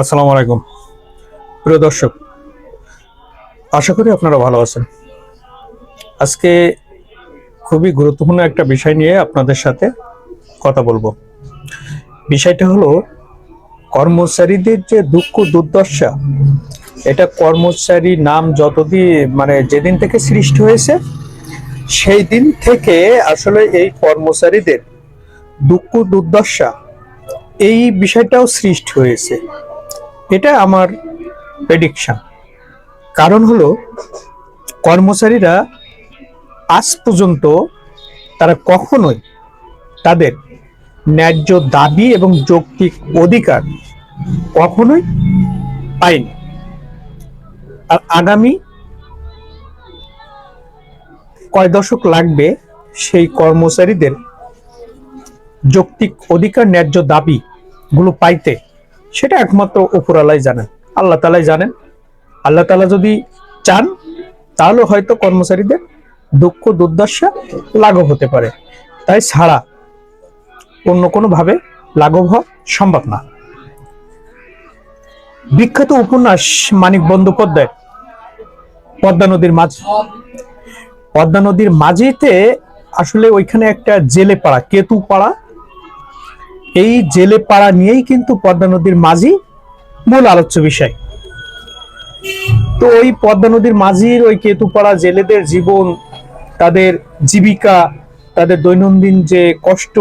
আসসালামু আলাইকুম প্রিয় দর্শক, আশা করি আপনারা ভালো আছেন। আজকে খুবই গুরুত্বপূর্ণ একটা বিষয় নিয়ে আপনাদের সাথে কথা বলবো। বিষয়টা হলো কর্মচারীদের যে দুঃখ দুর্দশা। এটা কর্মচারী নাম যতদিন যেদিন থেকে সৃষ্টি হয়েছে সেই দিন থেকে আসলে এই কর্মচারীদের দুঃখ দুর্দশা এই বিষয়টাও সৃষ্টি হয়েছে। এটা আমার প্রেডিকশন। কারণ হলো কর্মচারীরা আজ পর্যন্ত তারা কখনোই তাদের ন্যায্য দাবি এবং যৌক্তিক অধিকার কখনোই পায়নি। আর আগামী কয় দশক লাগবে সেই কর্মচারীদের যৌক্তিক অধিকার ন্যায্য দাবি গুলো পাইতে, সেটা একমাত্র উপরওয়ালাই জানেন, আল্লাহ তাআলাই জানেন। আল্লাহ তাআলা যদি চান তাহলে হয়তো কর্মচারীদের দুঃখ দুর্দশা লাঘব হতে পারে, তাই ছাড়া অন্য কোনো ভাবে লাঘব হওয়া সম্ভব না। বিখ্যাত উপন্যাস মানিক বন্দ্যোপাধ্যায় পদ্মা নদীর মাঝ। পদ্মা নদীর মাঝিতে আসলে ওইখানে একটা জেলে পাড়া, কেতু পাড়া, এই জেলে পাড়া নিয়েই কিন্তু পদ্মা নদীর মাঝি মূল আলোচ্য বিষয়। তো ওই পদ্মা নদীর মাঝির ওই কেতুপাড়া জেলেদের জীবন, তাদের জীবিকা, তাদের দৈনন্দিন যে কষ্ট,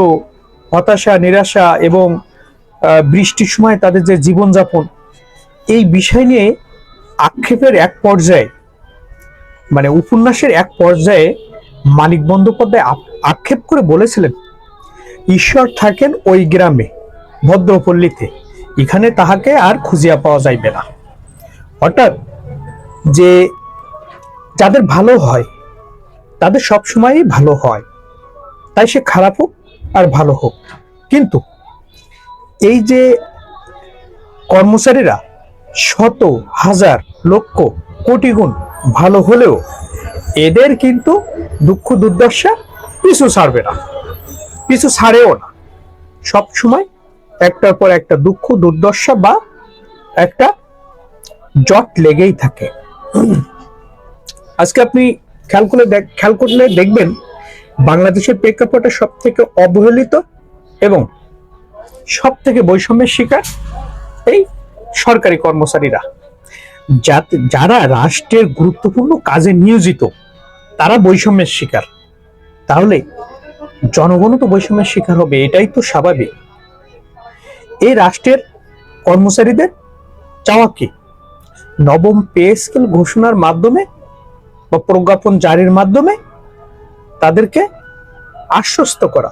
হতাশা, নিরাশা এবং বৃষ্টির সময় তাদের যে জীবনযাপন, এই বিষয় নিয়ে আক্ষেপের এক পর্যায়ে উপন্যাসের এক পর্যায়ে মানিক বন্দ্যোপাধ্যায় আক্ষেপ করে বলেছিলেন, ঈশ্বর থাকেন ওই গ্রামে ভদ্রপল্লীতে, এখানে তাহাকে আর খুঁজিয়া পাওয়া যাইবে না। অর্থাৎ যে যাদের ভালো হয় তাদের সবসময়ই ভালো হয়, তাই সে খারাপ হোক আর ভালো হোক। কিন্তু এই যে কর্মচারীরা শত হাজার লক্ষ কোটি গুণ ভালো হলেও এদের কিন্তু দুঃখ দুর্দশা পিছু ছাড়বে না, পিছু ছাড়েও না। সব সময় একটার পর একটা দুঃখ দুর্দশা বা একটা জট লেগেই থাকে। আজকে আপনি খেয়াল করলে দেখবেন বাংলাদেশের প্রেক্ষাপটে সব থেকে অবহেলিত এবং সব থেকে বৈষম্যের শিকার এই সরকারি কর্মচারীরা। যারা রাষ্ট্রের গুরুত্বপূর্ণ কাজে নিয়োজিত তারা বৈষম্যের শিকার, তাহলে জনগণও তো বৈষম্যের শিকার হবে, এটাই তো স্বাভাবিক। এই রাষ্ট্রের কর্মচারীদের চাওয়া কি? নবম পে স্কেল ঘোষণার মাধ্যমে বা প্রজ্ঞাপন জারির মাধ্যমে তাদেরকে আশ্বস্ত করা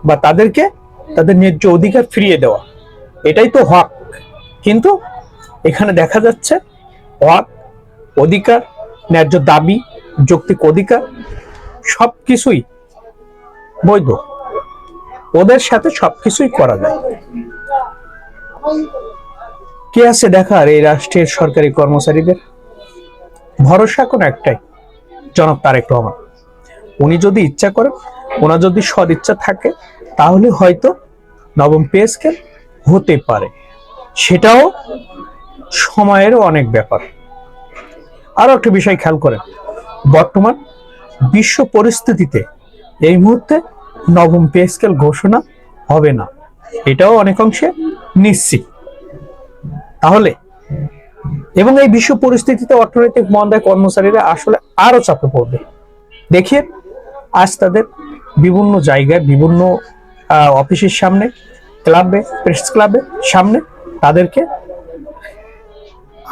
বা তাদেরকে তাদের ন্যায্য অধিকার ফিরিয়ে দেওয়া, এটাই তো হক। কিন্তু এখানে দেখা যাচ্ছে হক, অধিকার, ন্যায্য দাবি, যৌক্তিক অধিকার সবকিছুই বৈধ, ওদের সাথে সবকিছুই করা যায়। কে আছে দেখার এই রাষ্ট্রের সরকারি কর্মচারীদের? ভরসা কোন একটাই, জনাব তারেক রহমান। উনি যদি ইচ্ছা করেন, ওনার যদি সদ ইচ্ছা থাকে, তাহলে হয়তো নবম পে স্কেল হতে পারে, সেটাও সময়েরও অনেক ব্যাপার। আরো একটা বিষয় খেয়াল করেন, বর্তমান বিশ্ব পরিস্থিতিতে এই মুহূর্তে নবম পে স্কেল ঘোষণা হবে না, এটাও অনেক অংশে নিশ্চিত। তাহলে এবং এই বিশ্ব পরিস্থিতিতে অর্থনৈতিক মন্দায় কর্মচারীরা আসলে আরো চাপে পড়বে। দেখিয়ে আজ তাদের বিভিন্ন জায়গায়, বিভিন্ন অফিসের সামনে, ক্লাবে, প্রেস ক্লাবের সামনে তাদেরকে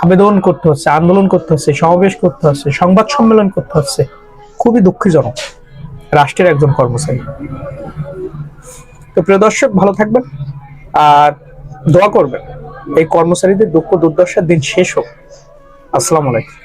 আবেদন করতে হচ্ছে, আন্দোলন করতে হচ্ছে, সমাবেশ করতে হচ্ছে, সংবাদ সম্মেলন করতে হচ্ছে। খুবই দুঃখজনক রাষ্ট্রের একজন কর্মচারী। তো প্রিয় দর্শক, ভালো থাকবেন আর দোয়া করবেন এই কর্মচারীদের দুঃখ দুর্দশার দিন শেষ হোক। আসসালামু আলাইকুম।